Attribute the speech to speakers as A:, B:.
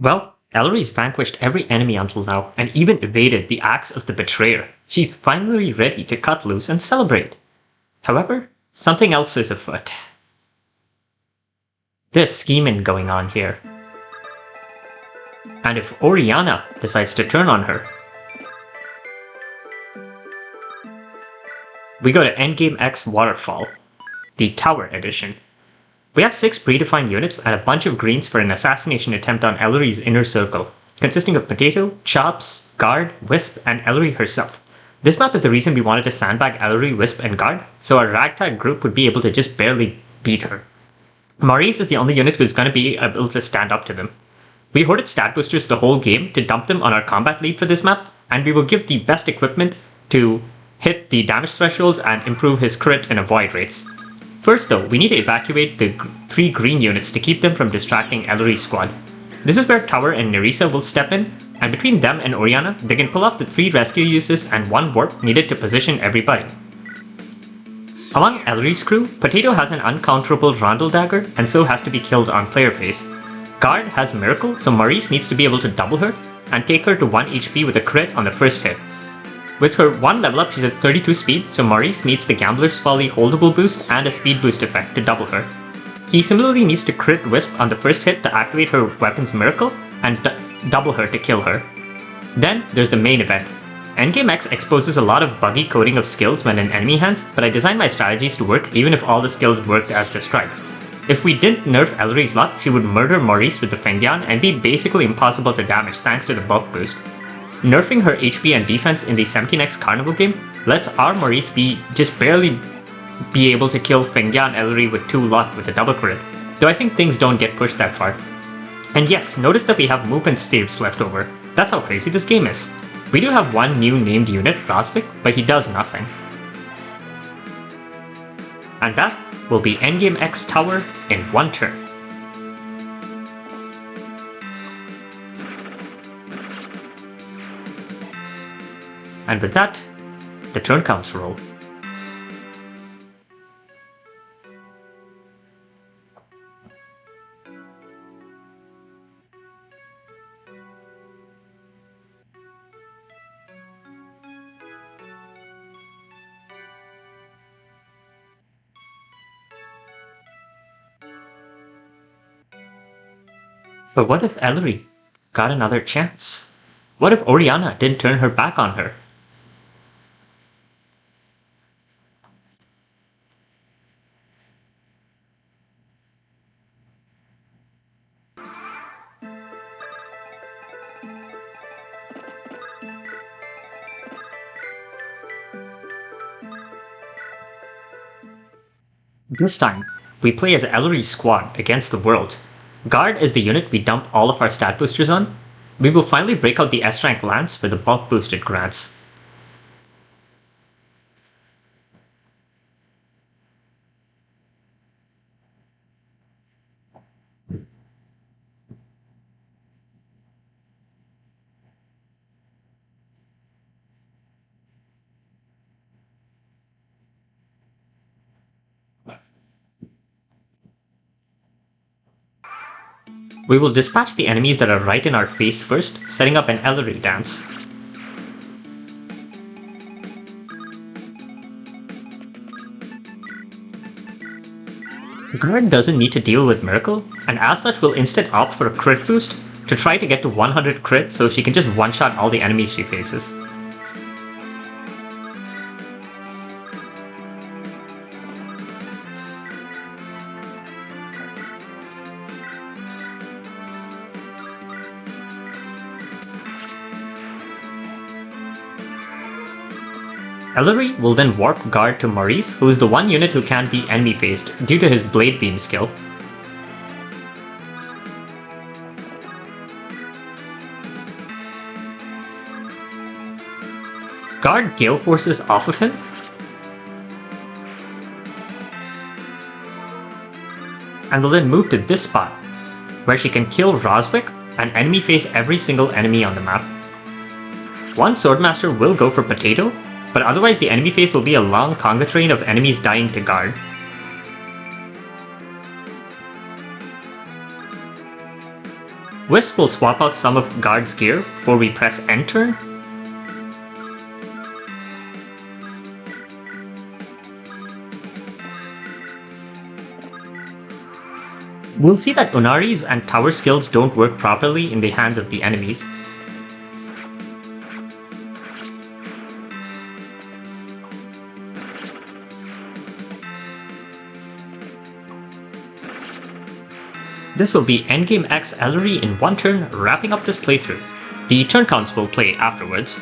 A: Well, Ellerie's vanquished every enemy until now and even evaded the axe of the betrayer. She's finally ready to cut loose and celebrate. However, something else is afoot. There's scheming going on here. And if Oriana decides to turn on her, we go to Endgame X Waterfall, the Tower Edition. We have 6 predefined units and a bunch of greens for an assassination attempt on Ellerie's inner circle, consisting of Potato, Chops, Guard, Wisp, and Ellerie herself. This map is the reason we wanted to sandbag Ellerie, Wisp, and Guard, so our ragtag group would be able to just barely beat her. Maurice is the only unit who's going to be able to stand up to them. We hoarded stat boosters the whole game to dump them on our combat lead for this map, and we will give the best equipment to hit the damage thresholds and improve his crit and avoid rates. First though, we need to evacuate the 3 green units to keep them from distracting Ellerie's squad. This is where Tower and Nerissa will step in, and between them and Oriana, they can pull off the 3 rescue uses and 1 warp needed to position everybody. Among Ellerie's crew, Potato has an uncounterable Rondel Dagger and so has to be killed on player phase. Guard has Miracle, so Maurice needs to be able to double her and take her to 1 HP with a crit on the first hit. With her 1 level up, she's at 32 speed, so Maurice needs the Gambler's Folly holdable boost and a speed boost effect to double her. He similarly needs to crit Wisp on the first hit to activate her weapon's Miracle and double her to kill her. Then there's the main event. Endgame X exposes a lot of buggy coding of skills when in enemy hands, but I designed my strategies to work even if all the skills worked as described. If we didn't nerf Ellorie's luck, she would murder Maurice with the Fengyan and be basically impossible to damage thanks to the bulk boost. Nerfing her HP and defense in the 17x Carnival game lets our Maurice just barely be able to kill Fengyan Ellerie with 2 luck with a double crit, though I think things don't get pushed that far. And yes, notice that we have movement saves left over. That's how crazy this game is. We do have 1 new named unit, Rosvik, but he does nothing. And that will be Endgame X Tower in 1 turn. And with that, the turn counts roll. But what if Ellerie got another chance? What if Oriana didn't turn her back on her? This time, we play as Ellorie's squad against the world. Guard is the unit we dump all of our stat boosters on. We will finally break out the S-rank Lance for the bulk boosted grants. We will dispatch the enemies that are right in our face first, setting up an Ellerie dance. Guard doesn't need to deal with Miracle, and as such will instead opt for a crit boost to try to get to 100 crit so she can just one-shot all the enemies she faces. Ellerie will then warp Guard to Maurice, who is the 1 unit who can't be enemy faced due to his Blade Beam skill. Guard Gale Forces off of him, and will then move to this spot, where she can kill Rosvik and enemy face every single enemy on the map. 1 Swordmaster will go for Potato, but otherwise the enemy face will be a long conga train of enemies dying to Guard. Wisp will swap out some of Guard's gear before we press end turn. We'll see that Unari's and tower skills don't work properly in the hands of the enemies. This will be Endgame X Ellerie in one turn, wrapping up this playthrough. The turn counts will play afterwards.